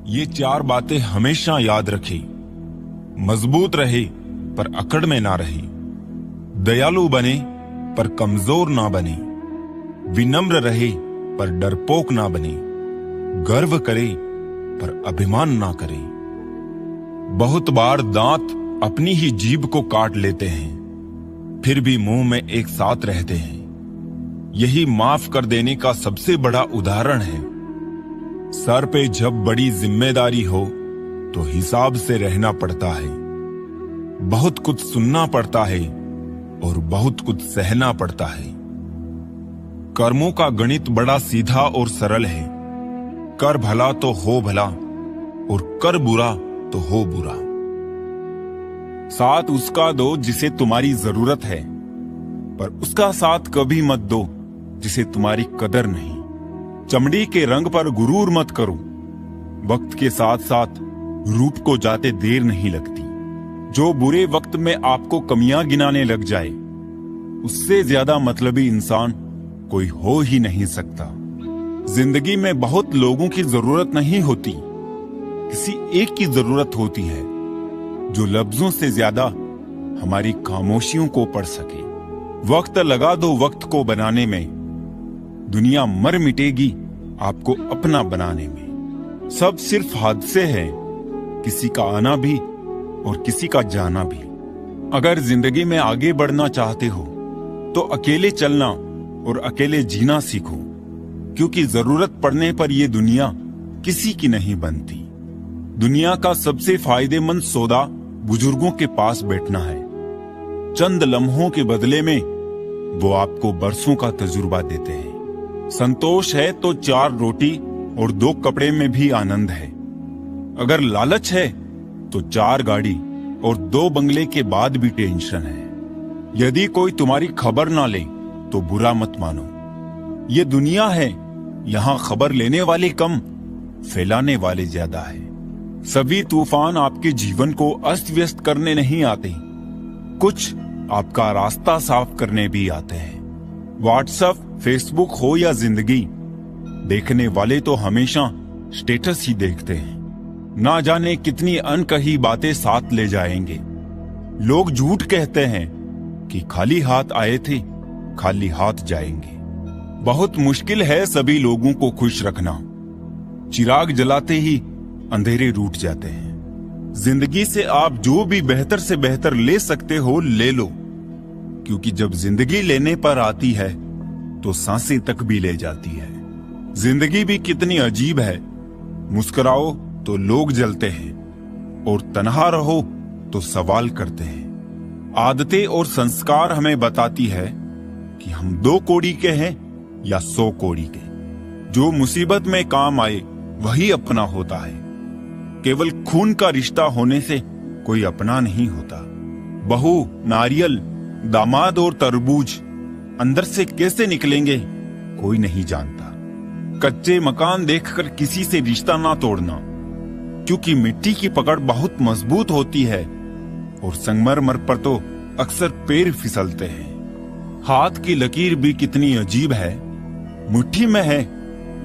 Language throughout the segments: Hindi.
ये 4 बातें हमेशा याद रखी। मजबूत रहे पर अकड़ में ना रही, दयालु बने पर कमजोर ना बने, विनम्र रहे पर डरपोक ना बने, गर्व करे पर अभिमान ना करे। बहुत बार दांत अपनी ही जीभ को काट लेते हैं, फिर भी मुंह में एक साथ रहते हैं। यही माफ कर देने का सबसे बड़ा उदाहरण है। सर पे जब बड़ी जिम्मेदारी हो तो हिसाब से रहना पड़ता है। बहुत कुछ सुनना पड़ता है और बहुत कुछ सहना पड़ता है। कर्मों का गणित बड़ा सीधा और सरल है। कर भला तो हो भला और कर बुरा तो हो बुरा। साथ उसका दो जिसे तुम्हारी जरूरत है, पर उसका साथ कभी मत दो जिसे तुम्हारी कदर नहीं। चमड़ी के रंग पर गुरूर मत करो। वक्त के साथ साथ रूप को जाते देर नहीं लगती। जो बुरे वक्त में आपको कमियां गिनाने लग जाए, उससे ज्यादा मतलबी इंसान कोई हो ही नहीं सकता। जिंदगी में बहुत लोगों की जरूरत नहीं होती, किसी एक की जरूरत होती है जो लफ्जों से ज्यादा हमारी खामोशियों को पढ़ सके। वक्त लगा दो वक्त को बनाने में, दुनिया मर मिटेगी आपको अपना बनाने में। सब सिर्फ हादसे हैं, किसी का आना भी और किसी का जाना भी। अगर जिंदगी में आगे बढ़ना चाहते हो तो अकेले चलना और अकेले जीना सीखो, क्योंकि जरूरत पड़ने पर यह दुनिया किसी की नहीं बनती। दुनिया का सबसे फायदेमंद सौदा बुजुर्गों के पास बैठना है। चंद लम्हों के बदले में वो आपको बरसों का तजुर्बा देते हैं। संतोष है तो 4 रोटी और 2 कपड़े में भी आनंद है। अगर लालच है तो 4 गाड़ी और 2 बंगले के बाद भी टेंशन है। यदि कोई तुम्हारी खबर ना ले तो बुरा मत मानो। ये दुनिया है, यहाँ खबर लेने वाले कम, फैलाने वाले ज्यादा है। सभी तूफान आपके जीवन को अस्त व्यस्त करने नहीं आते, कुछ आपका रास्ता साफ करने भी आते हैं। व्हाट्सएप, फेसबुक हो या जिंदगी, देखने वाले तो हमेशा स्टेटस ही देखते हैं। ना जाने कितनी अनकही बातें साथ ले जाएंगे। लोग झूठ कहते हैं कि खाली हाथ आए थे, खाली हाथ जाएंगे। बहुत मुश्किल है सभी लोगों को खुश रखना। चिराग जलाते ही अंधेरे रूठ जाते हैं। जिंदगी से आप जो भी बेहतर से बेहतर ले सकते हो ले लो, क्योंकि जब जिंदगी लेने पर आती है तो सांसें तक भी ले जाती है। जिंदगी भी कितनी अजीब है। मुस्कुराओ तो लोग जलते हैं और तन्हा रहो तो सवाल करते हैं। आदतें और संस्कार हमें बताती है कि हम 2 कौड़ी के हैं या 100 कौड़ी के। जो मुसीबत में काम आए वही अपना होता है। केवल खून का रिश्ता होने से कोई अपना नहीं होता। बहू, नारियल, दामाद और तरबूज अंदर से कैसे निकलेंगे कोई नहीं जानता। कच्चे मकान देखकर किसी से रिश्ता ना तोड़ना, क्योंकि मिट्टी की पकड़ बहुत मजबूत होती है और संगमरमर पर तो अक्सर पैर फिसलते हैं। हाथ की लकीर भी कितनी अजीब है, मुट्ठी में है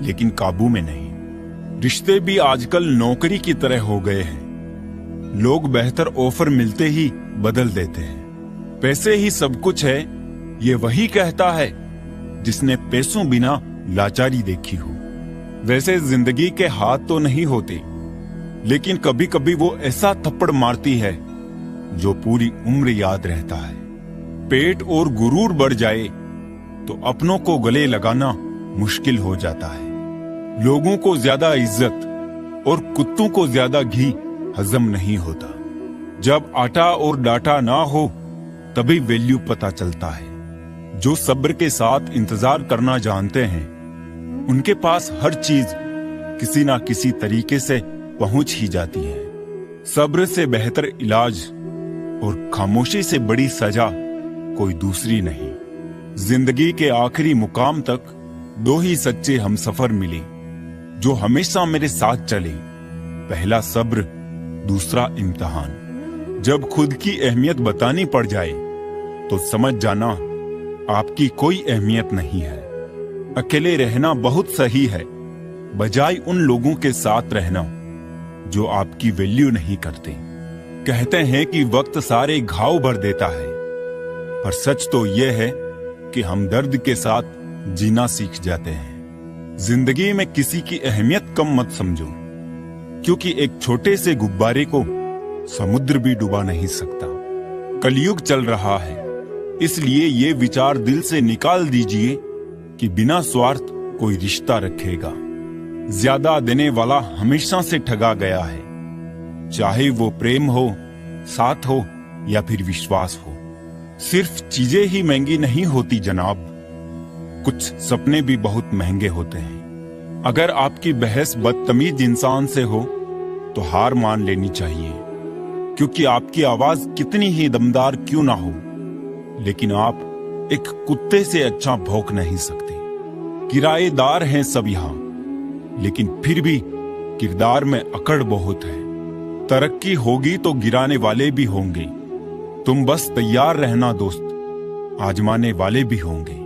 लेकिन काबू में नहीं। रिश्ते भी आजकल नौकरी की तरह हो गए हैं। लोग बेहतर ऑफर मिलते ही बदल देते हैं। पैसे ही सब कुछ है, ये वही कहता है जिसने पैसों बिना लाचारी देखी हो। वैसे जिंदगी के हाथ तो नहीं होते, लेकिन कभी कभी वो ऐसा थप्पड़ मारती है जो पूरी उम्र याद रहता है। पेट और गुरूर बढ़ जाए तो अपनों को गले लगाना मुश्किल हो जाता है। लोगों को ज्यादा इज्जत और कुत्तों को ज्यादा घी हजम नहीं होता। जब आटा और डाटा ना हो तभी वैल्यू पता चलता है। जो सब्र के साथ इंतजार करना जानते हैं, उनके पास हर चीज किसी ना किसी तरीके से पहुंच ही जाती है। सब्र से बेहतर इलाज और खामोशी से बड़ी सजा कोई दूसरी नहीं। जिंदगी के आखिरी मुकाम तक 2 ही सच्चे हमसफर मिले जो हमेशा मेरे साथ चले। पहला सब्र, दूसरा इम्तिहान। जब खुद की अहमियत बतानी पड़ जाए तो समझ जाना आपकी कोई अहमियत नहीं है। अकेले रहना बहुत सही है, बजाय उन लोगों के साथ रहना जो आपकी वैल्यू नहीं करते। कहते हैं कि वक्त सारे घाव भर देता है, पर सच तो यह है कि हम दर्द के साथ जीना सीख जाते हैं। जिंदगी में किसी की अहमियत कम मत समझो, क्योंकि एक छोटे से गुब्बारे को समुद्र भी डुबा नहीं सकता। कलयुग चल रहा है, इसलिए ये विचार दिल से निकाल दीजिए कि बिना स्वार्थ कोई रिश्ता रखेगा। ज्यादा देने वाला हमेशा से ठगा गया है, चाहे वो प्रेम हो, साथ हो या फिर विश्वास हो। सिर्फ चीजें ही महंगी नहीं होती जनाब, कुछ सपने भी बहुत महंगे होते हैं। अगर आपकी बहस बदतमीज इंसान से हो तो हार मान लेनी चाहिए, क्योंकि आपकी आवाज कितनी ही दमदार क्यों ना हो, लेकिन आप एक कुत्ते से अच्छा भौंक नहीं सकते। किराएदार हैं सब यहां, लेकिन फिर भी किरदार में अकड़ बहुत है। तरक्की होगी तो गिराने वाले भी होंगे, तुम बस तैयार रहना दोस्त, आजमाने वाले भी होंगे।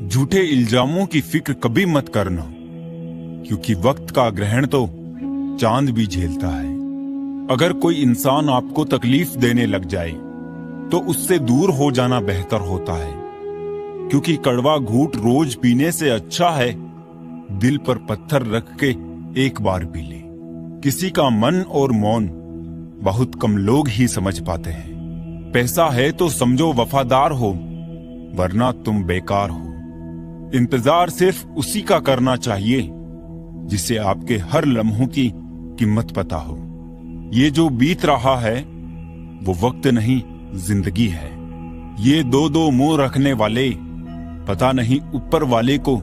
झूठे इल्जामों की फिक्र कभी मत करना, क्योंकि वक्त का ग्रहण तो चांद भी झेलता है। अगर कोई इंसान आपको तकलीफ देने लग जाए तो उससे दूर हो जाना बेहतर होता है, क्योंकि कड़वा घूंट रोज पीने से अच्छा है दिल पर पत्थर रख के एक बार पी ले। किसी का मन और मौन बहुत कम लोग ही समझ पाते हैं। पैसा है तो समझो वफादार हो, वरना तुम बेकार हो। इंतजार सिर्फ उसी का करना चाहिए जिसे आपके हर लम्हों की कीमत पता हो। ये जो बीत रहा है वो वक्त नहीं, जिंदगी है। ये दो दो मुंह रखने वाले पता नहीं ऊपर वाले को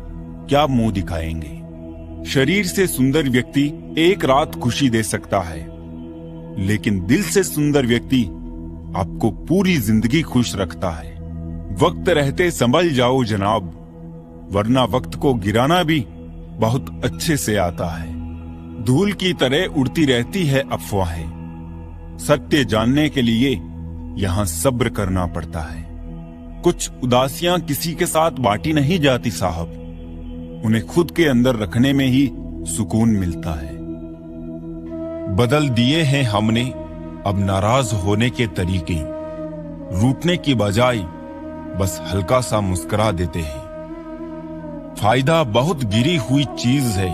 क्या मुंह दिखाएंगे। शरीर से सुंदर व्यक्ति एक रात खुशी दे सकता है, लेकिन दिल से सुंदर व्यक्ति आपको पूरी जिंदगी खुश रखता है। वक्त रहते संभल जाओ जनाब, वरना वक्त को गिराना भी बहुत अच्छे से आता है। धूल की तरह उड़ती रहती है अफवाहें, सत्य जानने के लिए यहाँ सब्र करना पड़ता है। कुछ उदासियां किसी के साथ बांटी नहीं जाती साहब, उन्हें खुद के अंदर रखने में ही सुकून मिलता है। बदल दिए हैं हमने अब नाराज होने के तरीके, रूठने की बजाय बस हल्का सा मुस्कुरा देते हैं। फायदा बहुत गिरी हुई चीज है,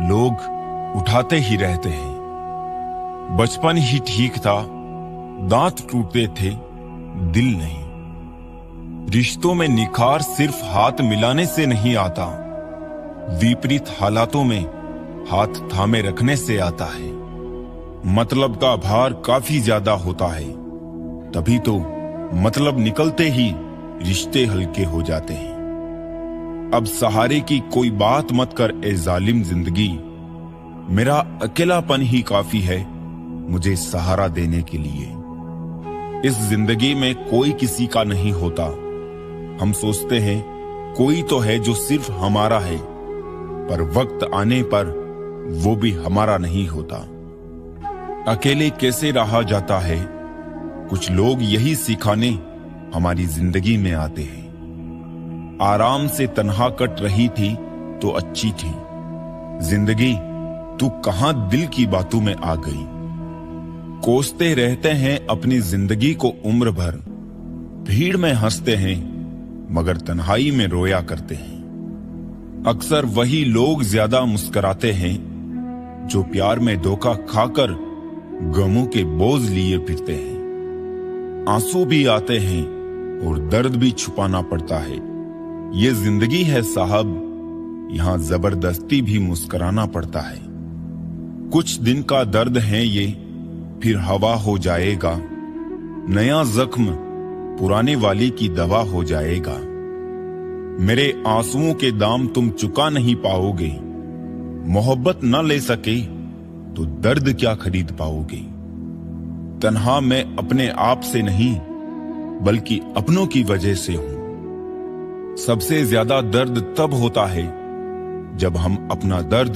लोग उठाते ही रहते हैं। बचपन ही ठीक था, दांत टूटते थे, दिल नहीं। रिश्तों में निखार सिर्फ हाथ मिलाने से नहीं आता, विपरीत हालातों में हाथ थामे रखने से आता है। मतलब का भार काफी ज्यादा होता है, तभी तो मतलब निकलते ही रिश्ते हल्के हो जाते हैं। अब सहारे की कोई बात मत कर ए जालिम जिंदगी, मेरा अकेलापन ही काफी है मुझे सहारा देने के लिए। इस जिंदगी में कोई किसी का नहीं होता, हम सोचते हैं कोई तो है जो सिर्फ हमारा है, पर वक्त आने पर वो भी हमारा नहीं होता। अकेले कैसे रहा जाता है, कुछ लोग यही सिखाने हमारी जिंदगी में आते हैं। आराम से तन्हा कट रही थी तो अच्छी थी जिंदगी, तू कहां दिल की बातों में आ गई। कोसते रहते हैं अपनी जिंदगी को उम्र भर, भीड़ में हंसते हैं मगर तन्हाई में रोया करते हैं। अक्सर वही लोग ज्यादा मुस्कुराते हैं जो प्यार में धोखा खाकर गमों के बोझ लिए फिरते हैं। आंसू भी आते हैं और दर्द भी छुपाना पड़ता है। ये जिंदगी है साहब, यहां जबरदस्ती भी मुस्कुराना पड़ता है। कुछ दिन का दर्द है ये, फिर हवा हो जाएगा। नया जख्म पुराने वाले की दवा हो जाएगा। मेरे आंसुओं के दाम तुम चुका नहीं पाओगे, मोहब्बत न ले सके तो दर्द क्या खरीद पाओगे। तन्हा मैं अपने आप से नहीं बल्कि अपनों की वजह से हूं। सबसे ज्यादा दर्द तब होता है जब हम अपना दर्द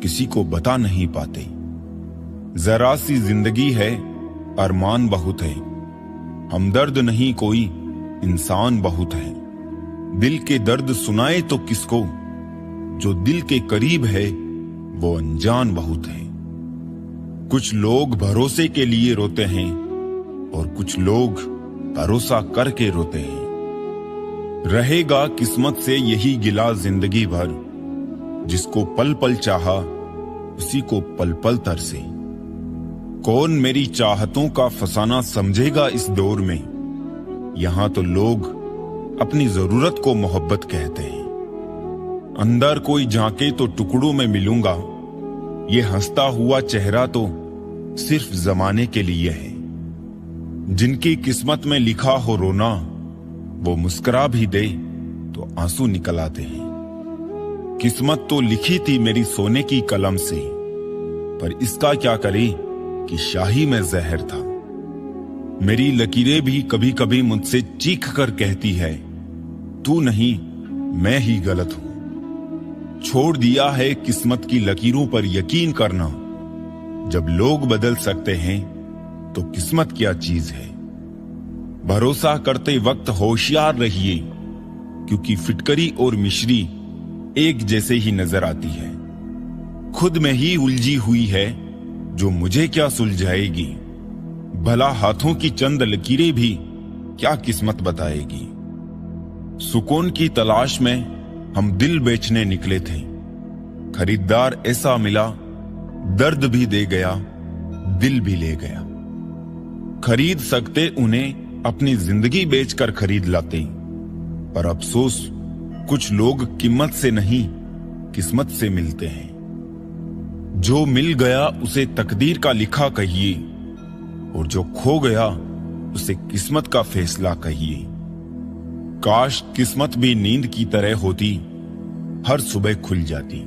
किसी को बता नहीं पाते। जरा सी जिंदगी है, अरमान बहुत है, हमदर्द नहीं कोई इंसान बहुत है। दिल के दर्द सुनाए तो किसको, जो दिल के करीब है वो अनजान बहुत है। कुछ लोग भरोसे के लिए रोते हैं और कुछ लोग भरोसा करके रोते हैं। रहेगा किस्मत से यही गिला जिंदगी भर, जिसको पल पल चाहा उसी को पल पल तरसे। कौन मेरी चाहतों का फसाना समझेगा इस दौर में। यहां तो लोग अपनी जरूरत को मोहब्बत कहते हैं। अंदर कोई झांके तो टुकड़ों में मिलूंगा, ये हंसता हुआ चेहरा तो सिर्फ जमाने के लिए है। जिनकी किस्मत में लिखा हो रोना, वो मुस्कुरा भी दे तो आंसू निकल आते हैं। किस्मत तो लिखी थी मेरी सोने की कलम से, पर इसका क्या करे कि शाही में जहर था। मेरी लकीरें भी कभी कभी मुझसे चीख कर कहती है, तू नहीं मैं ही गलत हूं। छोड़ दिया है किस्मत की लकीरों पर यकीन करना। जब लोग बदल सकते हैं तो किस्मत क्या चीज है। भरोसा करते वक्त होशियार रहिए, क्योंकि फिटकरी और मिश्री एक जैसे ही नजर आती है। खुद में ही उलझी हुई है जो मुझे क्या सुलझाएगी। भला हाथों की चंद लकीरें भी क्या किस्मत बताएगी। सुकून की तलाश में हम दिल बेचने निकले थे। खरीदार ऐसा मिला, दर्द भी दे गया, दिल भी ले गया। खरीद सकते उन्हें अपनी जिंदगी बेचकर खरीद लाते, पर अफसोस कुछ लोग कीमत से नहीं किस्मत से मिलते हैं। जो मिल गया उसे तकदीर का लिखा कहिए, और जो खो गया उसे किस्मत का फैसला कहिए। काश किस्मत भी नींद की तरह होती, हर सुबह खुल जाती।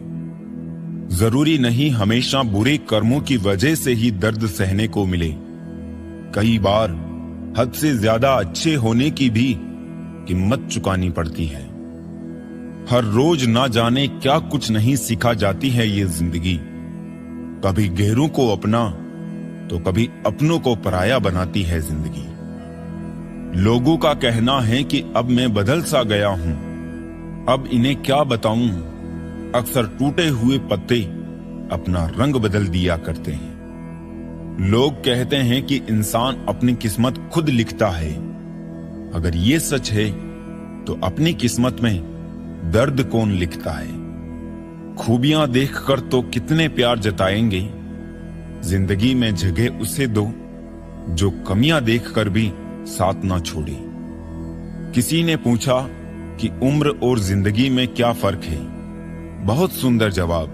जरूरी नहीं हमेशा बुरे कर्मों की वजह से ही दर्द सहने को मिले। कई बार हद से ज्यादा अच्छे होने की भी कीमत चुकानी पड़ती है। हर रोज ना जाने क्या कुछ नहीं सिखा जाती है ये जिंदगी। कभी गैरों को अपना तो कभी अपनों को पराया बनाती है जिंदगी। लोगों का कहना है कि अब मैं बदल सा गया हूं, अब इन्हें क्या बताऊं। अक्सर टूटे हुए पत्ते अपना रंग बदल दिया करते हैं। लोग कहते हैं कि इंसान अपनी किस्मत खुद लिखता है। अगर ये सच है तो अपनी किस्मत में दर्द कौन लिखता है। खूबियां देखकर तो कितने प्यार जताएंगे। जिंदगी में जगह उसे दो जो कमियां देखकर भी साथ ना छोड़े। किसी ने पूछा कि उम्र और जिंदगी में क्या फर्क है। बहुत सुंदर जवाब।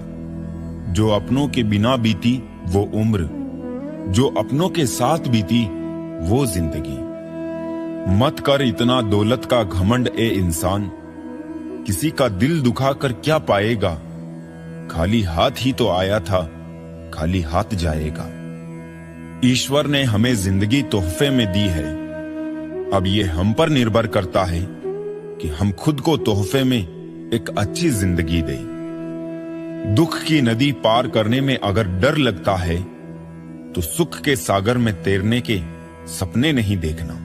जो अपनों के बिना बीती वो उम्र, जो अपनों के साथ बीती वो जिंदगी। मत कर इतना दौलत का घमंड ए इंसान, किसी का दिल दुखाकर क्या पाएगा। खाली हाथ ही तो आया था, खाली हाथ जाएगा। ईश्वर ने हमें जिंदगी तोहफे में दी है। अब ये हम पर निर्भर करता है कि हम खुद को तोहफे में एक अच्छी जिंदगी दें। दुख की नदी पार करने में अगर डर लगता है तो सुख के सागर में तैरने के सपने नहीं देखना।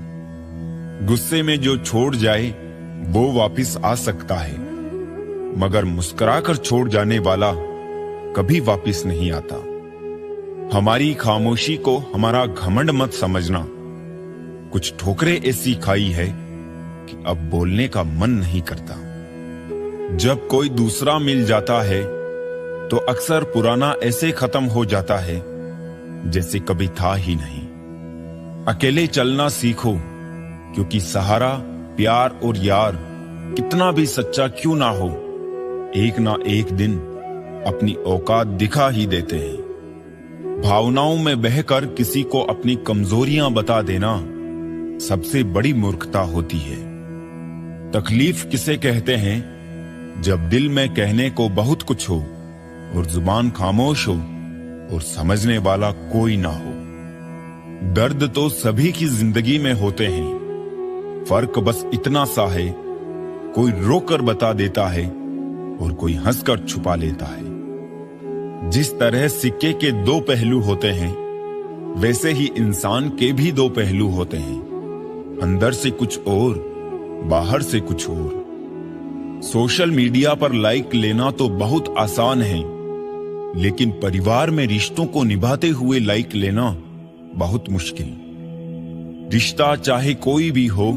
गुस्से में जो छोड़ जाए वो वापिस आ सकता है, मगर मुस्कुराकर छोड़ जाने वाला कभी वापिस नहीं आता। हमारी खामोशी को हमारा घमंड मत समझना। कुछ ठोकरें ऐसी खाई है कि अब बोलने का मन नहीं करता। जब कोई दूसरा मिल जाता है तो अक्सर पुराना ऐसे खत्म हो जाता है जैसे कभी था ही नहीं। अकेले चलना सीखो, क्योंकि सहारा, प्यार और यार कितना भी सच्चा क्यों ना हो, एक ना एक दिन अपनी औकात दिखा ही देते हैं। भावनाओं में बहकर किसी को अपनी कमजोरियां बता देना सबसे बड़ी मूर्खता होती है। तकलीफ किसे कहते हैं? जब दिल में कहने को बहुत कुछ हो और जुबान खामोश हो और समझने वाला कोई ना हो। दर्द तो सभी की जिंदगी में होते हैं, फर्क बस इतना सा है, कोई रोकर बता देता है और कोई हंसकर छुपा लेता है। जिस तरह सिक्के के दो पहलू होते हैं, वैसे ही इंसान के भी दो पहलू होते हैं, अंदर से कुछ और, बाहर से कुछ और। सोशल मीडिया पर लाइक लेना तो बहुत आसान है, लेकिन परिवार में रिश्तों को निभाते हुए लाइक लेना बहुत मुश्किल। रिश्ता चाहे कोई भी हो,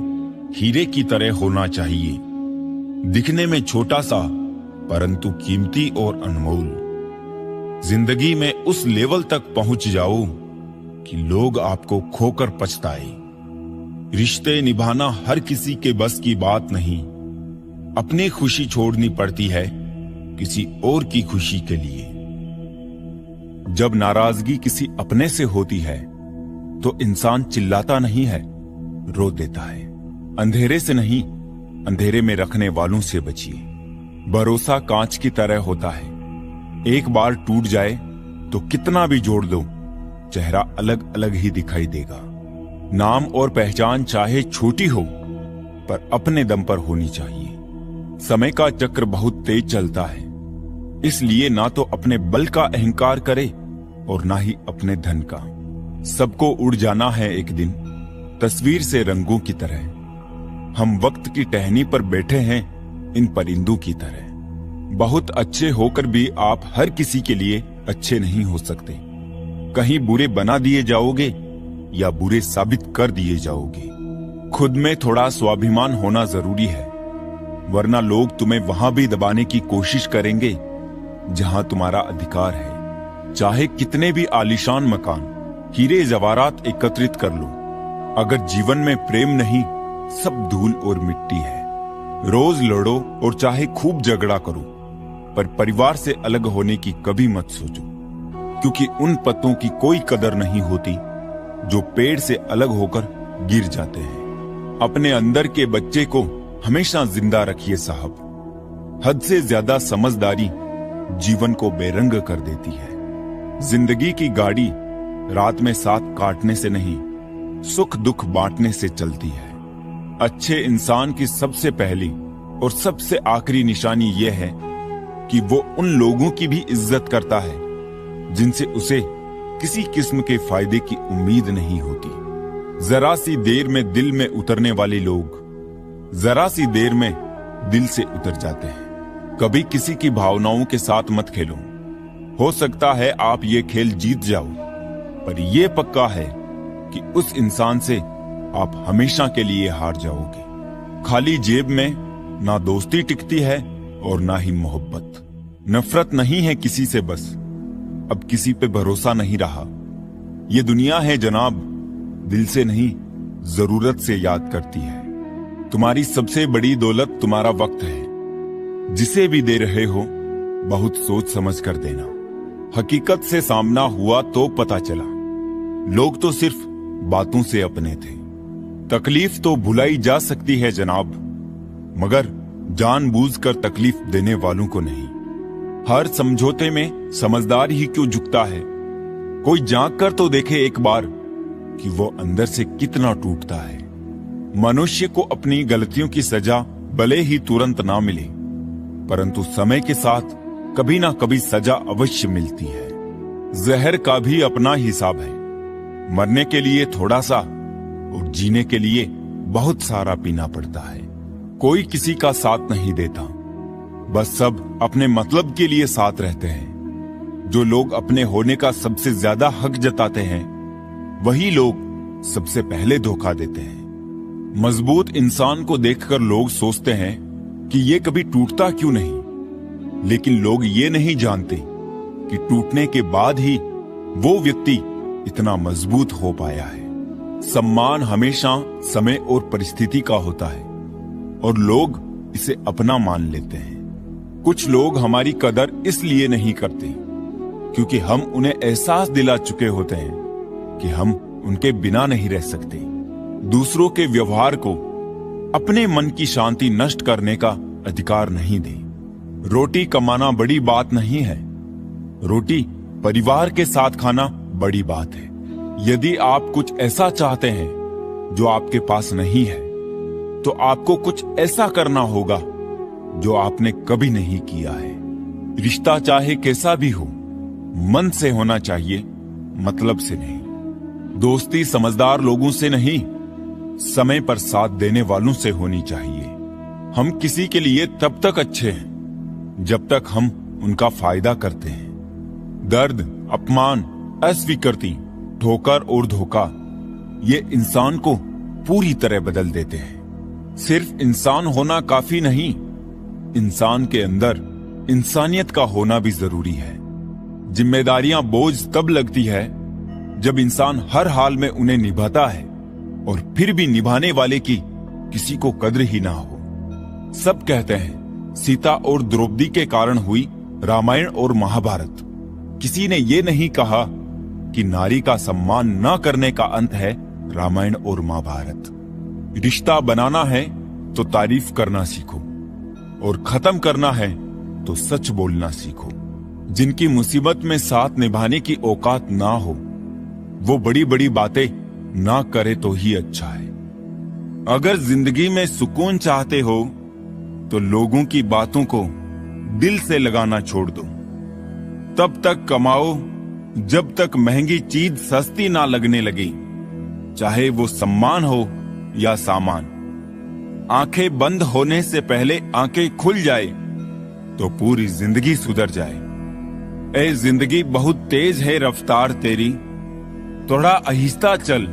हीरे की तरह होना चाहिए, दिखने में छोटा सा परंतु कीमती और अनमोल। जिंदगी में उस लेवल तक पहुंच जाओ कि लोग आपको खोकर पछताए। रिश्ते निभाना हर किसी के बस की बात नहीं। अपनी खुशी छोड़नी पड़ती है किसी और की खुशी के लिए। जब नाराजगी किसी अपने से होती है तो इंसान चिल्लाता नहीं है, रो देता है। अंधेरे से नहीं, अंधेरे में रखने वालों से बचिए। भरोसा कांच की तरह होता है, एक बार टूट जाए तो कितना भी जोड़ दो, चेहरा अलग अलग ही दिखाई देगा। नाम और पहचान चाहे छोटी हो पर अपने दम पर होनी चाहिए। समय का चक्र बहुत तेज चलता है, इसलिए ना तो अपने बल का अहंकार करे और ना ही अपने धन का। सबको उड़ जाना है एक दिन, तस्वीर से रंगों की तरह। हम वक्त की टहनी पर बैठे हैं इन परिंदों की तरह। बहुत अच्छे होकर भी आप हर किसी के लिए अच्छे नहीं हो सकते। कहीं बुरे बना दिए जाओगे या बुरे साबित कर दिए जाओगे। खुद में थोड़ा स्वाभिमान होना जरूरी है, वरना लोग तुम्हें वहां भी दबाने की कोशिश करेंगे जहां तुम्हारा अधिकार है। चाहे कितने भी आलीशान मकान, हीरे जवाहरात एकत्रित कर लो, अगर जीवन में प्रेम नहीं, सब धूल और मिट्टी है। रोज लड़ो और चाहे खूब झगड़ा करो, पर परिवार से अलग होने की कभी मत सोचो, क्योंकि उन पत्तों की कोई कदर नहीं होती जो पेड़ से अलग होकर गिर जाते हैं। अपने अंदर के बच्चे को हमेशा जिंदा रखिए साहब। हद से ज्यादा समझदारी जीवन को बेरंग कर देती है। जिंदगी की गाड़ी रात में साथ काटने से नहीं, सुख दुख बांटने से चलती है। अच्छे इंसान की सबसे पहली और सबसे आखिरी निशानी यह है कि वो उन लोगों की भी इज्जत करता है जिनसे उसे किसी किस्म के फायदे की उम्मीद नहीं होती। जरा सी देर में दिल में उतरने वाले लोग जरा सी देर में दिल से उतर जाते हैं। कभी किसी की भावनाओं के साथ मत खेलो। हो सकता है आप ये खेल जीत जाओ, पर यह पक्का है कि उस इंसान से आप हमेशा के लिए हार जाओगे। खाली जेब में ना दोस्ती टिकती है और ना ही मोहब्बत। नफरत नहीं है किसी से, बस अब किसी पे भरोसा नहीं रहा। ये दुनिया है जनाब, दिल से नहीं जरूरत से याद करती है। तुम्हारी सबसे बड़ी दौलत तुम्हारा वक्त है। जिसे भी दे रहे हो बहुत सोच समझ कर देना। हकीकत से सामना हुआ तो पता चला, लोग तो सिर्फ बातों से अपने थे। तकलीफ तो भुलाई जा सकती है जनाब, मगर जानबूझकर तकलीफ देने वालों को नहीं। हर समझौते में समझदार ही क्यों झुकता है। कोई झांक कर तो देखे एक बार कि वो अंदर से कितना टूटता है। मनुष्य को अपनी गलतियों की सजा भले ही तुरंत ना मिले, परंतु समय के साथ कभी ना कभी सजा अवश्य मिलती है। जहर का भी अपना हिसाब है। मरने के लिए थोड़ा सा और जीने के लिए बहुत सारा पीना पड़ता है। कोई किसी का साथ नहीं देता, बस सब अपने मतलब के लिए साथ रहते हैं। जो लोग अपने होने का सबसे ज्यादा हक जताते हैं, वही लोग सबसे पहले धोखा देते हैं। मजबूत इंसान को देखकर लोग सोचते हैं कि ये कभी टूटता क्यों नहीं, लेकिन लोग ये नहीं जानते कि टूटने के बाद ही वो व्यक्ति इतना मजबूत हो पाया है। सम्मान हमेशा समय और परिस्थिति का होता है और लोग इसे अपना मान लेते हैं। कुछ लोग हमारी कदर इसलिए नहीं करते क्योंकि हम उन्हें एहसास दिला चुके होते हैं कि हम उनके बिना नहीं रह सकते। दूसरों के व्यवहार को अपने मन की शांति नष्ट करने का अधिकार नहीं दे। रोटी कमाना बड़ी बात नहीं है, रोटी परिवार के साथ खाना बड़ी बात है। यदि आप कुछ ऐसा चाहते हैं जो आपके पास नहीं है, तो आपको कुछ ऐसा करना होगा जो आपने कभी नहीं किया है। रिश्ता चाहे कैसा भी हो, मन से होना चाहिए, मतलब से नहीं। दोस्ती समझदार लोगों से नहीं, समय पर साथ देने वालों से होनी चाहिए। हम किसी के लिए तब तक अच्छे हैं जब तक हम उनका फायदा करते हैं। दर्द, अपमान, अस्वीकृति, ठोकर और धोखा ये इंसान को पूरी तरह बदल देते हैं। सिर्फ इंसान होना काफी नहीं, इंसान के अंदर इंसानियत का होना भी जरूरी है। जिम्मेदारियां बोझ तब लगती है जब इंसान हर हाल में उन्हें निभाता है और फिर भी निभाने वाले की किसी को कद्र ही ना हो। सब कहते हैं सीता और द्रौपदी के कारण हुई रामायण और महाभारत। किसी ने ये नहीं कहा कि नारी का सम्मान न करने का अंत है रामायण और महाभारत। रिश्ता बनाना है तो तारीफ करना सीखो और खत्म करना है तो सच बोलना सीखो। जिनकी मुसीबत में साथ निभाने की औकात ना हो वो बड़ी बड़ी बातें ना करे तो ही अच्छा है। अगर जिंदगी में सुकून चाहते हो तो लोगों की बातों को दिल से लगाना छोड़ दो। तब तक कमाओ जब तक महंगी चीज सस्ती ना लगने लगे, चाहे वो सम्मान हो या सामान। आंखें बंद होने से पहले आंखें खुल जाए तो पूरी जिंदगी सुधर जाए। ए जिंदगी बहुत तेज है रफ्तार तेरी, थोड़ा आहिस्ता चल,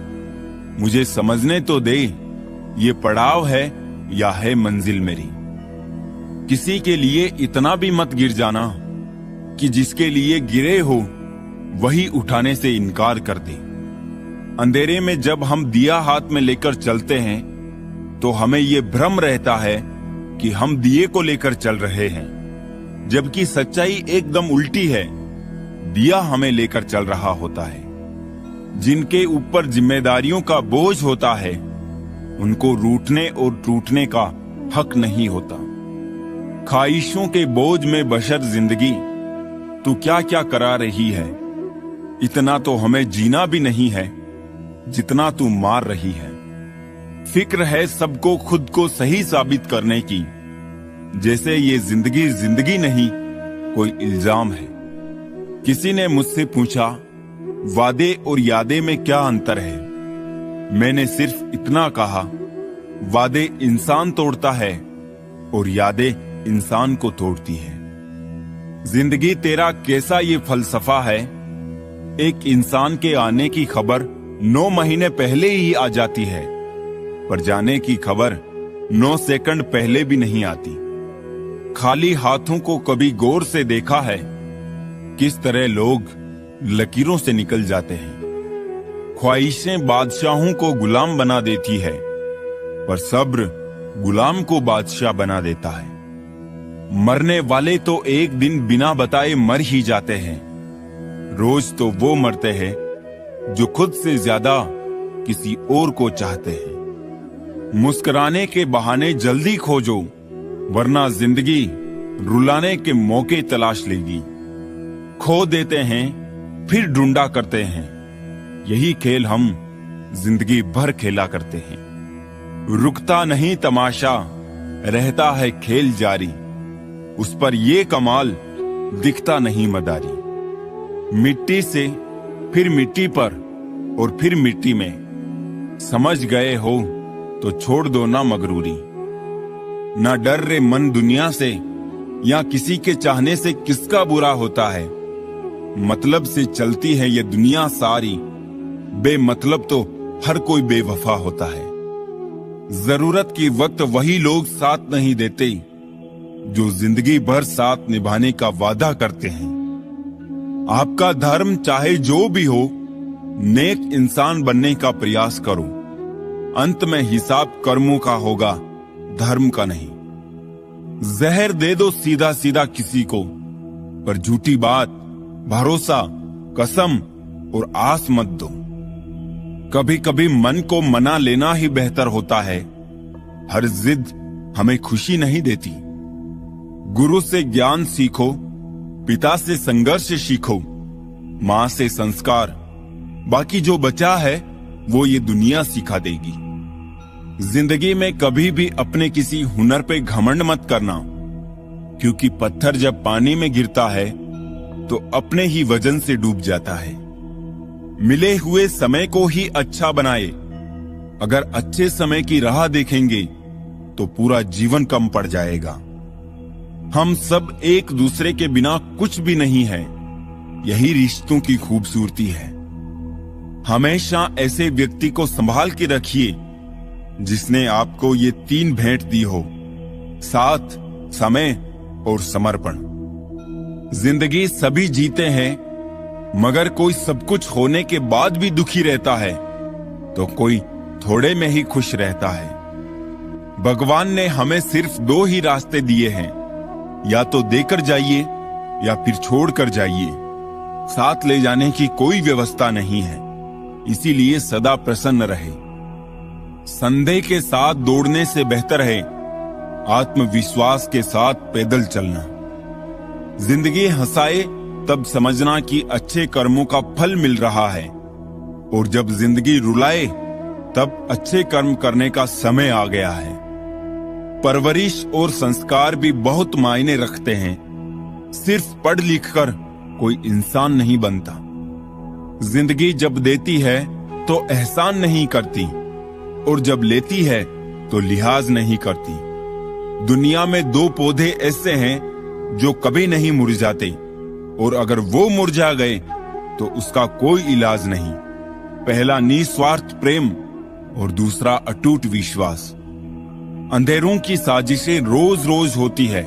मुझे समझने तो दे ये पड़ाव है या है मंजिल मेरी। किसी के लिए इतना भी मत गिर जाना कि जिसके लिए गिरे हो वही उठाने से इनकार कर दे। अंधेरे में जब हम दिया हाथ में लेकर चलते हैं तो हमें ये भ्रम रहता है कि हम दिए को लेकर चल रहे हैं, जबकि सच्चाई एकदम उल्टी है। दिया हमें लेकर चल रहा होता है। जिनके ऊपर जिम्मेदारियों का बोझ होता है उनको रूठने और टूटने का हक नहीं होता। ख्वाहिशों के बोझ में बशर जिंदगी तू क्या क्या करा रही है। इतना तो हमें जीना भी नहीं है जितना तू मार रही है। फिक्र है सबको खुद को सही साबित करने की, जैसे ये जिंदगी जिंदगी नहीं कोई इल्जाम है। किसी ने मुझसे पूछा वादे और यादें में क्या अंतर है। मैंने सिर्फ इतना कहा वादे इंसान तोड़ता है और यादें इंसान को तोड़ती है। जिंदगी तेरा कैसा ये फलसफा है। एक इंसान के आने की खबर 9 महीने पहले ही आ जाती है, पर जाने की खबर 9 सेकंड पहले भी नहीं आती। खाली हाथों को कभी गौर से देखा है किस तरह लोग लकीरों से निकल जाते हैं। ख्वाहिशें बादशाहों को गुलाम बना देती है, पर सब्र गुलाम को बादशाह बना देता है। मरने वाले तो एक दिन बिना बताए मर ही जाते हैं। रोज तो वो मरते हैं जो खुद से ज्यादा किसी और को चाहते हैं। मुस्कुराने के बहाने जल्दी खोजो, वरना जिंदगी रुलाने के मौके तलाश लेगी। खो देते हैं फिर ढूंढा करते हैं, यही खेल हम जिंदगी भर खेला करते हैं। रुकता नहीं तमाशा, रहता है खेल जारी, उस पर ये कमाल दिखता नहीं मदारी। मिट्टी से फिर मिट्टी पर और फिर मिट्टी में, समझ गए हो तो छोड़ दो ना मगरूरी। ना डर रे मन दुनिया से, या किसी के चाहने से किसका बुरा होता है। मतलब से चलती है ये दुनिया सारी, बेमतलब तो हर कोई बेवफा होता है। जरूरत की वक्त वही लोग साथ नहीं देते जो जिंदगी भर साथ निभाने का वादा करते हैं। आपका धर्म चाहे जो भी हो, नेक इंसान बनने का प्रयास करो। अंत में हिसाब कर्मों का होगा, धर्म का नहीं। जहर दे दो सीधा सीधा किसी को, पर झूठी बात, भरोसा, कसम और आस मत दो। कभी कभी मन को मना लेना ही बेहतर होता है। हर जिद हमें खुशी नहीं देती। गुरु से ज्ञान सीखो, पिता से संघर्ष सीखो, मां से संस्कार, बाकी जो बचा है वो ये दुनिया सिखा देगी। जिंदगी में कभी भी अपने किसी हुनर पे घमंड मत करना, क्योंकि पत्थर जब पानी में गिरता है तो अपने ही वजन से डूब जाता है। मिले हुए समय को ही अच्छा बनाए। अगर अच्छे समय की राह देखेंगे तो पूरा जीवन कम पड़ जाएगा। हम सब एक दूसरे के बिना कुछ भी नहीं है। यही रिश्तों की खूबसूरती है। हमेशा ऐसे व्यक्ति को संभाल के रखिए जिसने आपको ये 3 भेंट दी हो: साथ, समय और समर्पण। जिंदगी सभी जीते हैं, मगर कोई सब कुछ होने के बाद भी दुखी रहता है तो कोई थोड़े में ही खुश रहता है। भगवान ने हमें सिर्फ 2 ही रास्ते दिए हैं, या तो देकर जाइए या फिर छोड़ कर जाइए। साथ ले जाने की कोई व्यवस्था नहीं है, इसीलिए सदा प्रसन्न रहे। संदेह के साथ दौड़ने से बेहतर है आत्मविश्वास के साथ पैदल चलना। जिंदगी हंसाए तब समझना कि अच्छे कर्मों का फल मिल रहा है, और जब जिंदगी रुलाए तब अच्छे कर्म करने का समय आ गया है। परवरिश और संस्कार भी बहुत मायने रखते हैं। सिर्फ पढ़ लिख कर कोई इंसान नहीं बनता। जिंदगी जब देती है तो एहसान नहीं करती, और जब लेती है तो लिहाज नहीं करती। दुनिया में 2 पौधे ऐसे हैं जो कभी नहीं मुरझाते, और अगर वो मुरझा गए तो उसका कोई इलाज नहीं। पहला निस्वार्थ प्रेम और दूसरा अटूट विश्वास। अंधेरों की साजिशें रोज रोज होती है,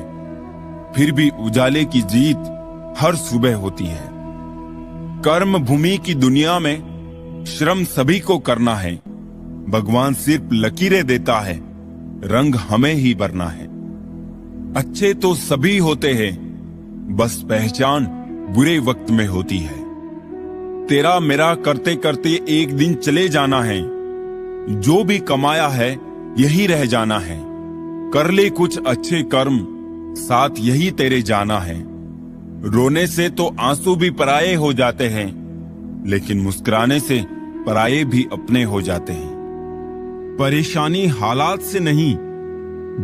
फिर भी उजाले की जीत हर सुबह होती है। कर्म भूमि की दुनिया में श्रम सभी को करना है। भगवान सिर्फ लकीरें देता है, रंग हमें ही भरना है। अच्छे तो सभी होते हैं, बस पहचान बुरे वक्त में होती है। तेरा मेरा करते करते एक दिन चले जाना है। जो भी कमाया है यही रह जाना है। कर ले कुछ अच्छे कर्म, साथ यही तेरे जाना है। रोने से तो आंसू भी पराये हो जाते हैं, लेकिन मुस्कुराने से पराये भी अपने हो जाते हैं। परेशानी हालात से नहीं,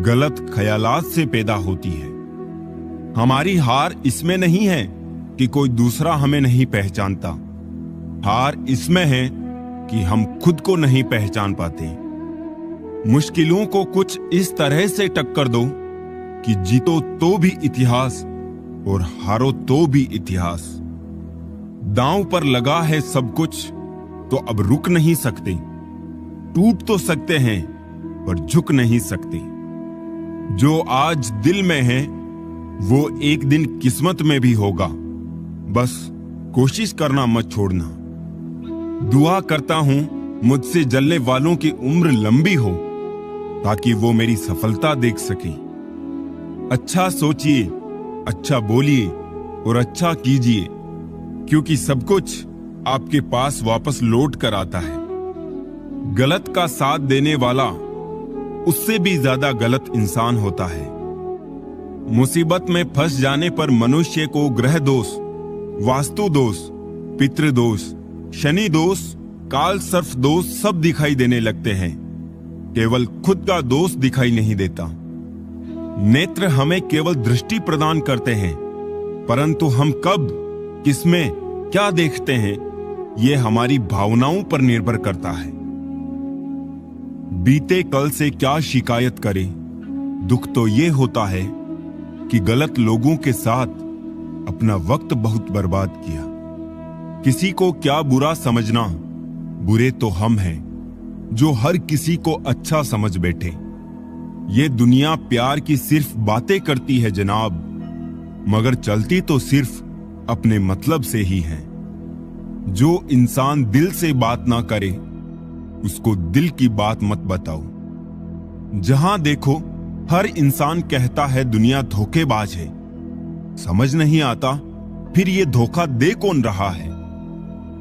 गलत ख्यालात से पैदा होती है। हमारी हार इसमें नहीं है कि कोई दूसरा हमें नहीं पहचानता। हार इसमें है कि हम खुद को नहीं पहचान पाते। मुश्किलों को कुछ इस तरह से टक्कर दो कि जीतो तो भी इतिहास और हारो तो भी इतिहास। दांव पर लगा है सब कुछ, तो अब रुक नहीं सकते। टूट तो सकते हैं पर झुक नहीं सकते। जो आज दिल में है वो एक दिन किस्मत में भी होगा। बस कोशिश करना मत छोड़ना। दुआ करता हूं मुझसे जलने वालों की उम्र लंबी हो, ताकि वो मेरी सफलता देख सके। अच्छा सोचिए, अच्छा बोलिए और अच्छा कीजिए, क्योंकि सब कुछ आपके पास वापस लौट कर आता है। गलत का साथ देने वाला उससे भी ज्यादा गलत इंसान होता है। मुसीबत में फंस जाने पर मनुष्य को ग्रह दोष, वास्तु दोष, पितृदोष, शनि दोष, काल सर्प दोष सब दिखाई देने लगते हैं। केवल खुद का दोष दिखाई नहीं देता। नेत्र हमें केवल दृष्टि प्रदान करते हैं, परंतु हम कब, किसमें, क्या देखते हैं, यह हमारी भावनाओं पर निर्भर करता है। बीते कल से क्या शिकायत करें? दुख तो यह होता है कि गलत लोगों के साथ अपना वक्त बहुत बर्बाद किया। किसी को क्या बुरा समझना? बुरे तो हम हैं जो हर किसी को अच्छा समझ बैठे। ये दुनिया प्यार की सिर्फ बातें करती है जनाब, मगर चलती तो सिर्फ अपने मतलब से ही है। जो इंसान दिल से बात ना करे उसको दिल की बात मत बताओ। जहां देखो हर इंसान कहता है दुनिया धोखेबाज है। समझ नहीं आता फिर ये धोखा दे कौन रहा है।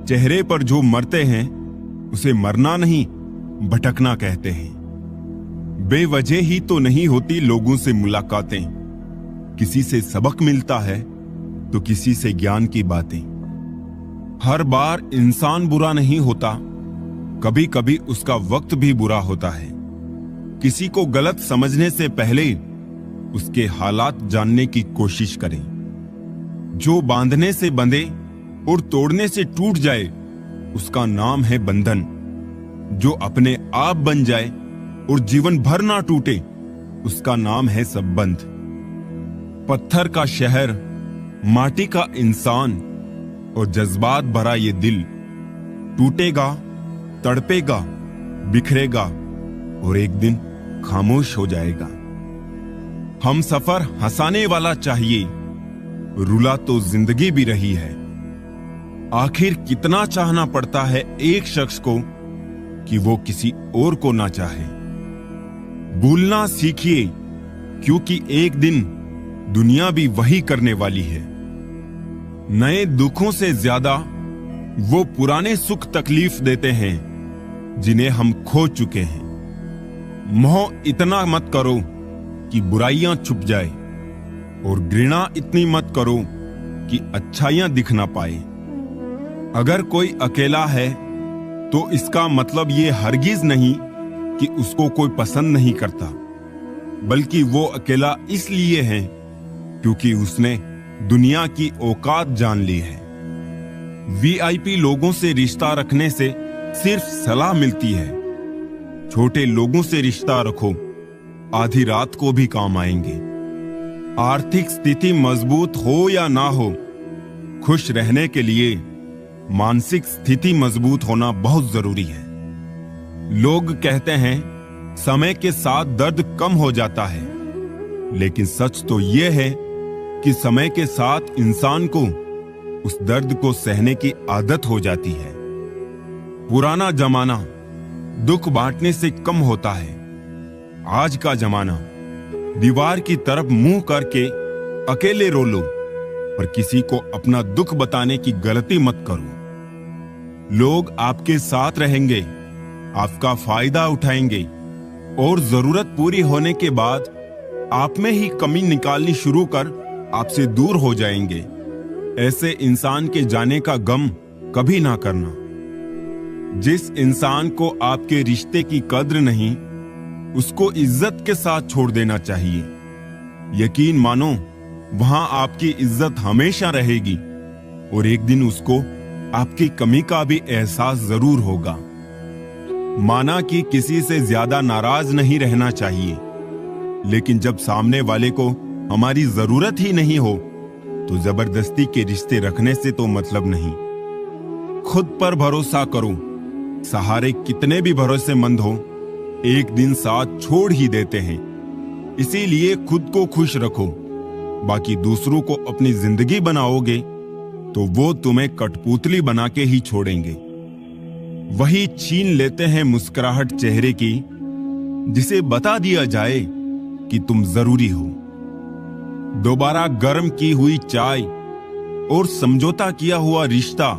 चेहरे पर जो मरते हैं उसे मरना नहीं, भटकना कहते हैं। बेवजह ही तो नहीं होती लोगों से मुलाकातें। किसी से सबक मिलता है तो किसी से ज्ञान की बातें। हर बार इंसान बुरा नहीं होता, कभी कभी उसका वक्त भी बुरा होता है। किसी को गलत समझने से पहले उसके हालात जानने की कोशिश करें। जो बांधने से बंधे और तोड़ने से टूट जाए उसका नाम है बंधन। जो अपने आप बन जाए और जीवन भर ना टूटे उसका नाम है संबंध। पत्थर का शहर, माटी का इंसान, और जज्बात भरा ये दिल टूटेगा, तड़पेगा, बिखरेगा और एक दिन खामोश हो जाएगा। हम सफर हंसाने वाला चाहिए, रुला तो जिंदगी भी रही है। आखिर कितना चाहना पड़ता है एक शख्स को कि वो किसी और को ना चाहे। भूलना सीखिए, क्योंकि एक दिन दुनिया भी वही करने वाली है। नए दुखों से ज्यादा वो पुराने सुख तकलीफ देते हैं जिन्हें हम खो चुके हैं। मोह इतना मत करो कि बुराइयां छुप जाए, और घृणा इतनी मत करो कि अच्छाइयां दिख ना पाए। अगर कोई अकेला है तो इसका मतलब ये हरगिज नहीं कि उसको कोई पसंद नहीं करता, बल्कि वो अकेला इसलिए है क्योंकि उसने दुनिया की औकात जान ली है। वीआईपी लोगों से रिश्ता रखने से सिर्फ सलाह मिलती है। छोटे लोगों से रिश्ता रखो, आधी रात को भी काम आएंगे। आर्थिक स्थिति मजबूत हो या ना हो, खुश रहने के लिए मानसिक स्थिति मजबूत होना बहुत जरूरी है। लोग कहते हैं समय के साथ दर्द कम हो जाता है, लेकिन सच तो यह है कि समय के साथ इंसान को उस दर्द को सहने की आदत हो जाती है। पुराना जमाना दुख बांटने से कम होता है। आज का जमाना दीवार की तरफ मुंह करके अकेले रो लो, पर किसी को अपना दुख बताने की गलती मत करो। लोग आपके साथ रहेंगे, आपका फायदा उठाएंगे और जरूरत पूरी होने के बाद आप में ही कमी निकालनी शुरू कर आपसे दूर हो जाएंगे। ऐसे इंसान के जाने का गम कभी ना करना। जिस इंसान को आपके रिश्ते की कद्र नहीं, उसको इज्जत के साथ छोड़ देना चाहिए। यकीन मानो, वहां आपकी इज्जत हमेशा रहेगी और एक दिन उसको आपकी कमी का भी एहसास जरूर होगा। माना कि किसी से ज्यादा नाराज नहीं रहना चाहिए, लेकिन जब सामने वाले को हमारी जरूरत ही नहीं हो तो जबरदस्ती के रिश्ते रखने से तो मतलब नहीं। खुद पर भरोसा करो। सहारे कितने भी भरोसेमंद हो, एक दिन साथ छोड़ ही देते हैं। इसीलिए खुद को खुश रखो। बाकी दूसरों को अपनी जिंदगी बनाओगे तो वो तुम्हें कठपुतली बना के ही छोड़ेंगे। वही छीन लेते हैं मुस्कुराहट चेहरे की, जिसे बता दिया जाए कि तुम जरूरी हो। दोबारा गर्म की हुई चाय और समझौता किया हुआ रिश्ता,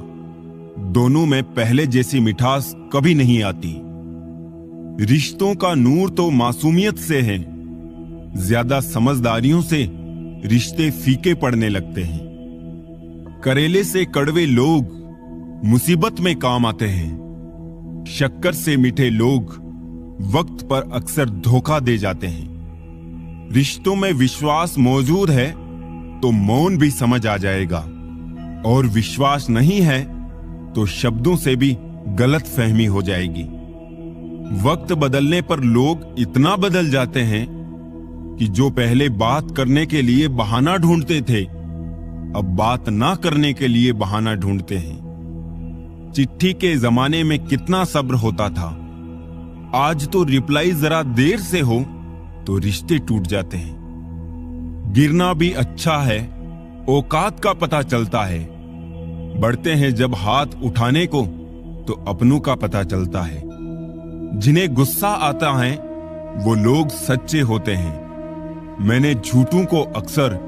दोनों में पहले जैसी मिठास कभी नहीं आती। रिश्तों का नूर तो मासूमियत से है। ज्यादा समझदारियों से रिश्ते फीके पड़ने लगते हैं। करेले से कड़वे लोग मुसीबत में काम आते हैं। शक्कर से मीठे लोग वक्त पर अक्सर धोखा दे जाते हैं। रिश्तों में विश्वास मौजूद है तो मौन भी समझ आ जाएगा, और विश्वास नहीं है तो शब्दों से भी गलत फहमी हो जाएगी। वक्त बदलने पर लोग इतना बदल जाते हैं कि जो पहले बात करने के लिए बहाना ढूंढते थे, अब बात ना करने के लिए बहाना ढूंढते हैं। चिट्ठी के जमाने में कितना सब्र होता था। आज तो रिप्लाई जरा देर से हो तो रिश्ते टूट जाते हैं। गिरना भी अच्छा है, औकात का पता चलता है। बढ़ते हैं जब हाथ उठाने को तो अपनों का पता चलता है। जिन्हें गुस्सा आता है वो लोग सच्चे होते हैं। मैंने झूठों को अक्सर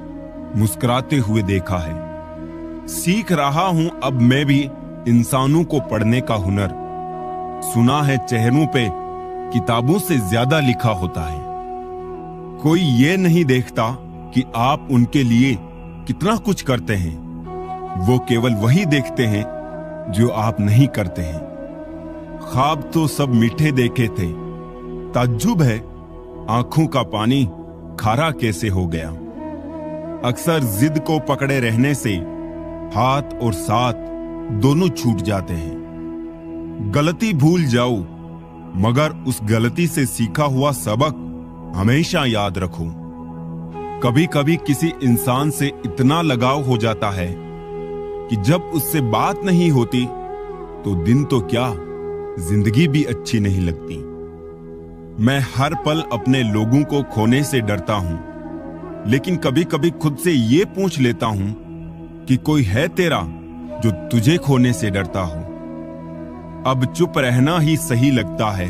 मुस्कुराते हुए देखा है। सीख रहा हूं अब मैं भी इंसानों को पढ़ने का हुनर। सुना है चेहरों पे किताबों से ज्यादा लिखा होता है। कोई ये नहीं देखता कि आप उनके लिए कितना कुछ करते हैं। वो केवल वही देखते हैं जो आप नहीं करते हैं। ख्वाब तो सब मीठे देखे थे, ताज्जुब है आंखों का पानी खारा कैसे हो गया। अक्सर जिद को पकड़े रहने से हाथ और साथ दोनों छूट जाते हैं। गलती भूल जाओ, मगर उस गलती से सीखा हुआ सबक हमेशा याद रखो। कभी कभी किसी इंसान से इतना लगाव हो जाता है कि जब उससे बात नहीं होती तो दिन तो क्या, जिंदगी भी अच्छी नहीं लगती। मैं हर पल अपने लोगों को खोने से डरता हूं, लेकिन कभी कभी खुद से ये पूछ लेता हूं कि कोई है तेरा जो तुझे खोने से डरता हो। अब चुप रहना ही सही लगता है,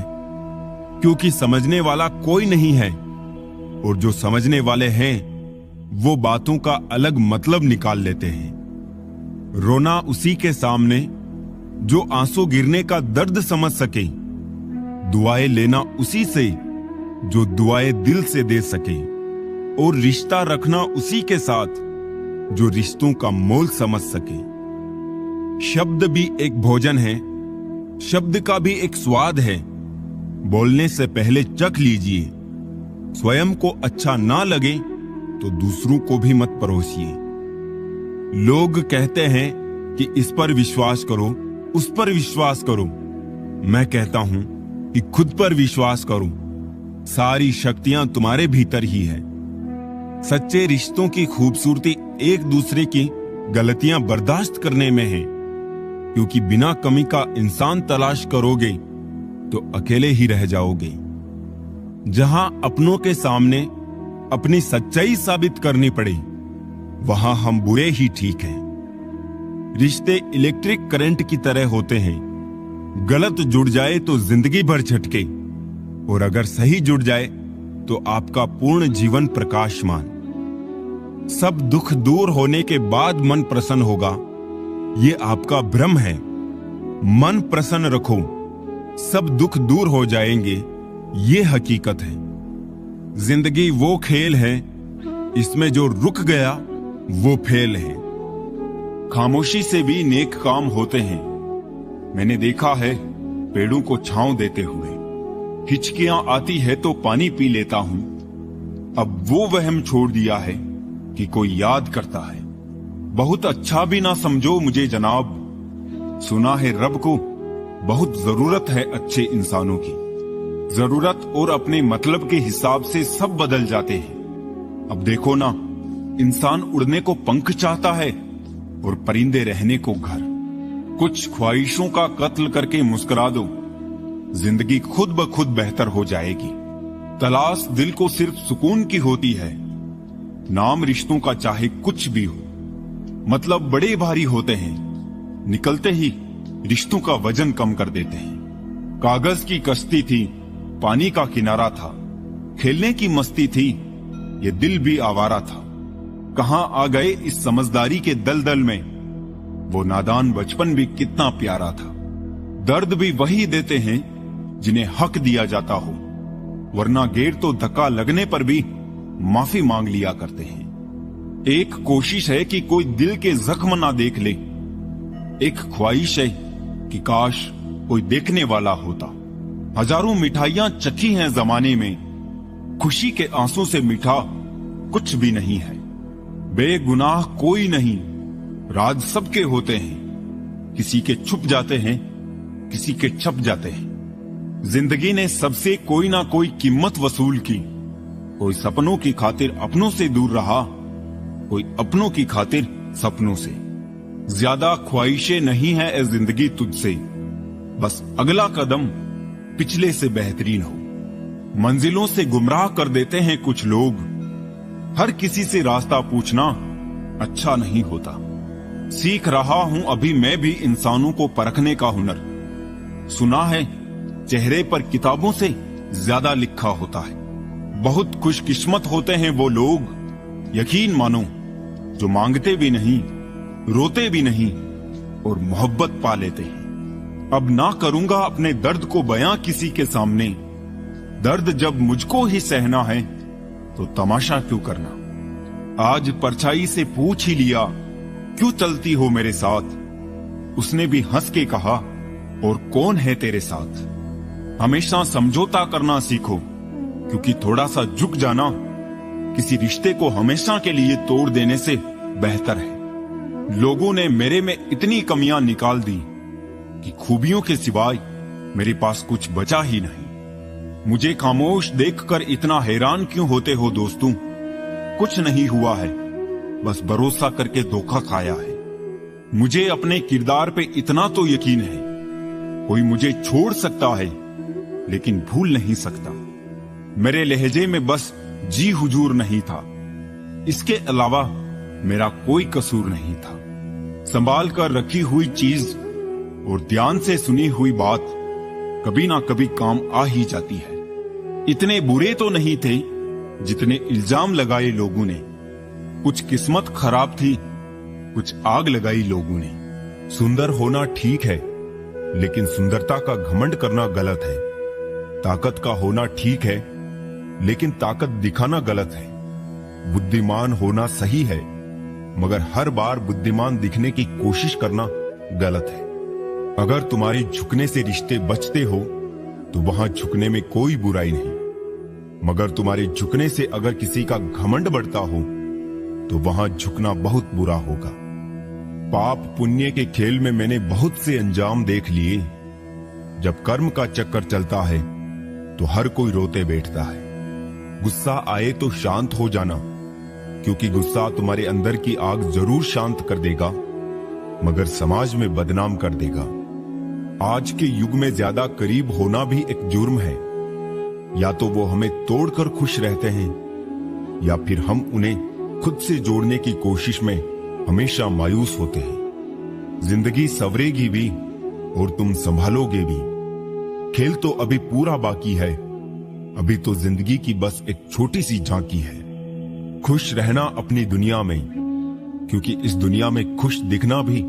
क्योंकि समझने वाला कोई नहीं है, और जो समझने वाले हैं वो बातों का अलग मतलब निकाल लेते हैं। रोना उसी के सामने जो आंसू गिरने का दर्द समझ सके, दुआएं लेना उसी से जो दुआएं दिल से दे सके, और रिश्ता रखना उसी के साथ जो रिश्तों का मोल समझ सके। शब्द भी एक भोजन है, शब्द का भी एक स्वाद है। बोलने से पहले चख लीजिए। स्वयं को अच्छा ना लगे तो दूसरों को भी मत परोसिए। लोग कहते हैं कि इस पर विश्वास करो, उस पर विश्वास करो। मैं कहता हूं कि खुद पर विश्वास करो। सारी शक्तियां तुम्हारे भीतर ही है। सच्चे रिश्तों की खूबसूरती एक दूसरे की गलतियां बर्दाश्त करने में है, क्योंकि बिना कमी का इंसान तलाश करोगे तो अकेले ही रह जाओगे। जहां अपनों के सामने अपनी सच्चाई साबित करनी पड़े, वहां हम बुरे ही ठीक हैं। रिश्ते इलेक्ट्रिक करंट की तरह होते हैं। गलत जुड़ जाए तो जिंदगी भर झटके, और अगर सही जुड़ जाए तो आपका पूर्ण जीवन प्रकाशमान। सब दुख दूर होने के बाद मन प्रसन्न होगा, ये आपका भ्रम है। मन प्रसन्न रखो, सब दुख दूर हो जाएंगे, ये हकीकत है। जिंदगी वो खेल है, इसमें जो रुक गया वो फेल है। खामोशी से भी नेक काम होते हैं। मैंने देखा है पेड़ों को छांव देते हुए। हिचकियां आती है तो पानी पी लेता हूं। अब वो वहम छोड़ दिया है कि कोई याद करता है। बहुत अच्छा भी ना समझो मुझे जनाब, सुना है रब को बहुत जरूरत है अच्छे इंसानों की। जरूरत और अपने मतलब के हिसाब से सब बदल जाते हैं। अब देखो ना, इंसान उड़ने को पंख चाहता है और परिंदे रहने को घर। कुछ ख्वाहिशों का कत्ल करके मुस्कुरा दो, जिंदगी खुद ब खुद बेहतर हो जाएगी। तलाश दिल को सिर्फ सुकून की होती है। नाम रिश्तों का चाहे कुछ भी हो, मतलब बड़े भारी होते हैं, निकलते ही रिश्तों का वजन कम कर देते हैं। कागज की कश्ती थी, पानी का किनारा था। खेलने की मस्ती थी, ये दिल भी आवारा था। कहां आ गए इस समझदारी के दलदल में, वो नादान बचपन भी कितना प्यारा था। दर्द भी वही देते हैं जिन्हें हक दिया जाता हो, वरना गेर तो धक्का लगने पर भी माफी मांग लिया करते हैं। एक कोशिश है कि कोई दिल के जख्म ना देख ले, एक ख्वाहिश है कि काश कोई देखने वाला होता। हजारों मिठाइयां चखी हैं जमाने में, खुशी के आंसू से मीठा कुछ भी नहीं है। बेगुनाह कोई नहीं, राज सबके होते हैं। किसी के छुप जाते हैं, किसी के छप जाते हैं। जिंदगी ने सबसे कोई ना कोई कीमत वसूल की। कोई सपनों की खातिर अपनों से दूर रहा, कोई अपनों की खातिर सपनों से। ज्यादा ख्वाहिशें नहीं है ए जिंदगी तुझसे, बस अगला कदम पिछले से बेहतरीन हो। मंजिलों से गुमराह कर देते हैं कुछ लोग। हर किसी से रास्ता पूछना अच्छा नहीं होता। सीख रहा हूं अभी मैं भी इंसानों को परखने का हुनर। सुना है चेहरे पर किताबों से ज्यादा लिखा होता है। बहुत खुशकिस्मत होते हैं वो लोग, यकीन मानो, जो मांगते भी नहीं, रोते भी नहीं और मोहब्बत पा लेते हैं। अब ना करूंगा अपने दर्द को बयां किसी के सामने। दर्द जब मुझको ही सहना है तो तमाशा क्यों करना। आज परछाई से पूछ ही लिया, क्यों चलती हो मेरे साथ। उसने भी हंस के कहा, और कौन है तेरे साथ। हमेशा समझौता करना सीखो, क्योंकि थोड़ा सा झुक जाना किसी रिश्ते को हमेशा के लिए तोड़ देने से बेहतर है। लोगों ने मेरे में इतनी कमियां निकाल दी कि खूबियों के सिवाय मेरे पास कुछ बचा ही नहीं। मुझे खामोश देखकर इतना हैरान क्यों होते हो दोस्तों। कुछ नहीं हुआ है, बस भरोसा करके धोखा खाया है। मुझे अपने किरदार पे इतना तो यकीन है, कोई मुझे छोड़ सकता है लेकिन भूल नहीं सकता। मेरे लहजे में बस जी हुजूर नहीं था, इसके अलावा मेरा कोई कसूर नहीं था। संभाल कर रखी हुई चीज और ध्यान से सुनी हुई बात कभी ना कभी काम आ ही जाती है। इतने बुरे तो नहीं थे जितने इल्जाम लगाए लोगों ने। कुछ किस्मत खराब थी, कुछ आग लगाई लोगों ने। सुंदर होना ठीक है, लेकिन सुंदरता का घमंड करना गलत है। ताकत का होना ठीक है, लेकिन ताकत दिखाना गलत है। बुद्धिमान होना सही है, मगर हर बार बुद्धिमान दिखने की कोशिश करना गलत है। अगर तुम्हारे झुकने से रिश्ते बचते हो तो वहां झुकने में कोई बुराई नहीं, मगर तुम्हारे झुकने से अगर किसी का घमंड बढ़ता हो तो वहां झुकना बहुत बुरा होगा। पाप पुण्य के खेल में मैंने बहुत से अंजाम देख लिए। जब कर्म का चक्कर चलता है तो हर कोई रोते बैठता है। गुस्सा आए तो शांत हो जाना, क्योंकि गुस्सा तुम्हारे अंदर की आग जरूर शांत कर देगा, मगर समाज में बदनाम कर देगा। आज के युग में ज्यादा करीब होना भी एक जुर्म है। या तो वो हमें तोड़कर खुश रहते हैं, या फिर हम उन्हें खुद से जोड़ने की कोशिश में हमेशा मायूस होते हैं। जिंदगी संवरेगी भी और तुम संभालोगे भी। खेल तो अभी पूरा बाकी है, अभी तो जिंदगी की बस एक छोटी सी झांकी है। खुश रहना अपनी दुनिया में, क्योंकि इस दुनिया में खुश दिखना भी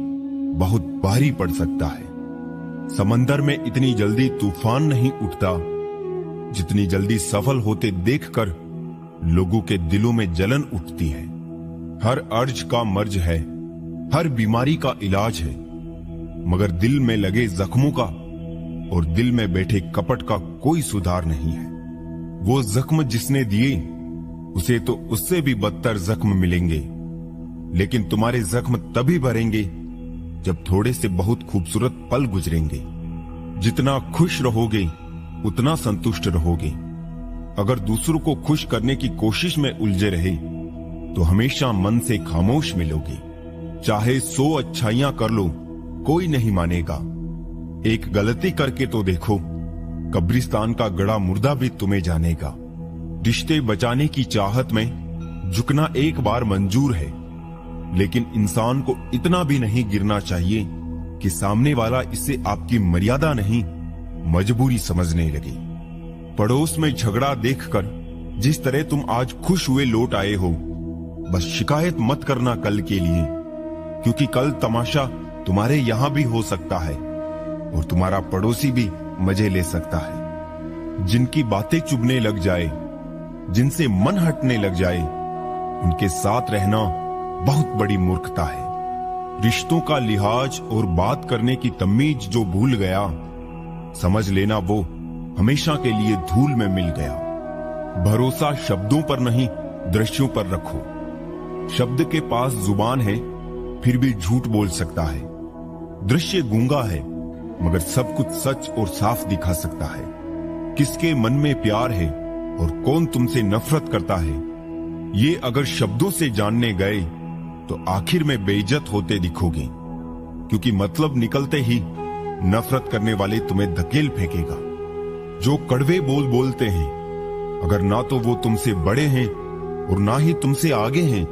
बहुत भारी पड़ सकता है। समंदर में इतनी जल्दी तूफान नहीं उठता जितनी जल्दी सफल होते देखकर लोगों के दिलों में जलन उठती है। हर अर्ज का मर्ज है, हर बीमारी का इलाज है, मगर दिल में लगे जख्मों का और दिल में बैठे कपट का कोई सुधार नहीं है। वो जख्म जिसने दिए उसे तो उससे भी बदतर जख्म मिलेंगे, लेकिन तुम्हारे जख्म तभी भरेंगे जब थोड़े से बहुत खूबसूरत पल गुजरेंगे। जितना खुश रहोगे उतना संतुष्ट रहोगे। अगर दूसरों को खुश करने की कोशिश में उलझे रहे तो हमेशा मन से खामोश मिलोगे। चाहे 100 अच्छाइयां कर लो, कोई नहीं मानेगा। एक गलती करके तो देखो, कब्रिस्तान का गड़ा मुर्दा भी तुम्हें जानेगा। रिश्ते बचाने की चाहत में झुकना एक बार मंजूर है, लेकिन इंसान को इतना भी नहीं गिरना चाहिए कि सामने वाला इसे आपकी मर्यादा नहीं मजबूरी समझने लगे। पड़ोस में झगड़ा देखकर जिस तरह तुम आज खुश हुए लौट आए हो, बस शिकायत मत करना कल के लिए, क्योंकि कल तमाशा तुम्हारे यहां भी हो सकता है और तुम्हारा पड़ोसी भी मजे ले सकता है। जिनकी बातें चुभने लग जाए, जिनसे मन हटने लग जाए, उनके साथ रहना बहुत बड़ी मूर्खता है। रिश्तों का लिहाज और बात करने की तमीज जो भूल गया, समझ लेना वो हमेशा के लिए धूल में मिल गया। भरोसा शब्दों पर नहीं, दृश्यों पर रखो। शब्द के पास जुबान है, फिर भी झूठ बोल सकता है। दृश्य गूंगा है, मगर सब कुछ सच और साफ दिखा सकता है। किसके मन में प्यार है और कौन तुमसे नफरत करता है, ये अगर शब्दों से जानने गए तो आखिर में बेइज्जत होते दिखोगे, क्योंकि मतलब निकलते ही नफरत करने वाले तुम्हें धकेल फेंकेगा। जो कड़वे बोल बोलते हैं, अगर ना तो वो तुमसे बड़े हैं और ना ही तुमसे आगे हैं,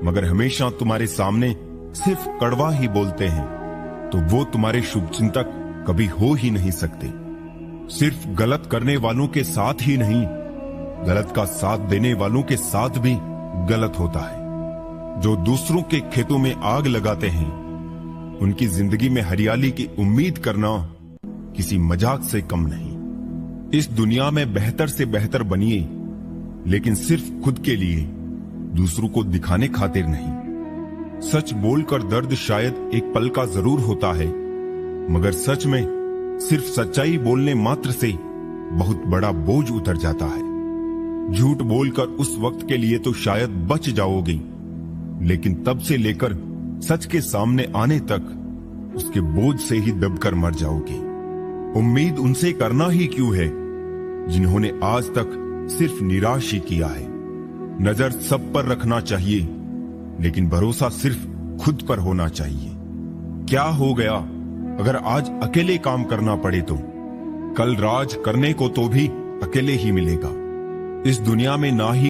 मगर हमेशा तुम्हारे सामने सिर्फ कड़वा ही बोलते हैं, तो वो तुम्हारे शुभचिंतक कभी हो ही नहीं सकते। सिर्फ गलत करने वालों के साथ ही नहीं, गलत का साथ देने वालों के साथ भी गलत होता है। जो दूसरों के खेतों में आग लगाते हैं, उनकी जिंदगी में हरियाली की उम्मीद करना किसी मजाक से कम नहीं। इस दुनिया में बेहतर से बेहतर बनिए, लेकिन सिर्फ खुद के लिए, दूसरों को दिखाने खातिर नहीं। सच बोलकर दर्द शायद एक पल का जरूर होता है, मगर सच में सिर्फ सच्चाई बोलने मात्र से बहुत बड़ा बोझ उतर जाता है। झूठ बोलकर उस वक्त के लिए तो शायद बच जाओगे, लेकिन तब से लेकर सच के सामने आने तक उसके बोझ से ही दबकर मर जाओगे। उम्मीद उनसे करना ही क्यों है जिन्होंने आज तक सिर्फ निराश ही किया है। नजर सब पर रखना चाहिए, लेकिन भरोसा सिर्फ खुद पर होना चाहिए। क्या हो गया अगर आज अकेले काम करना पड़े तो? कल राज करने को तो भी अकेले ही मिलेगा। इस दुनिया में ना ही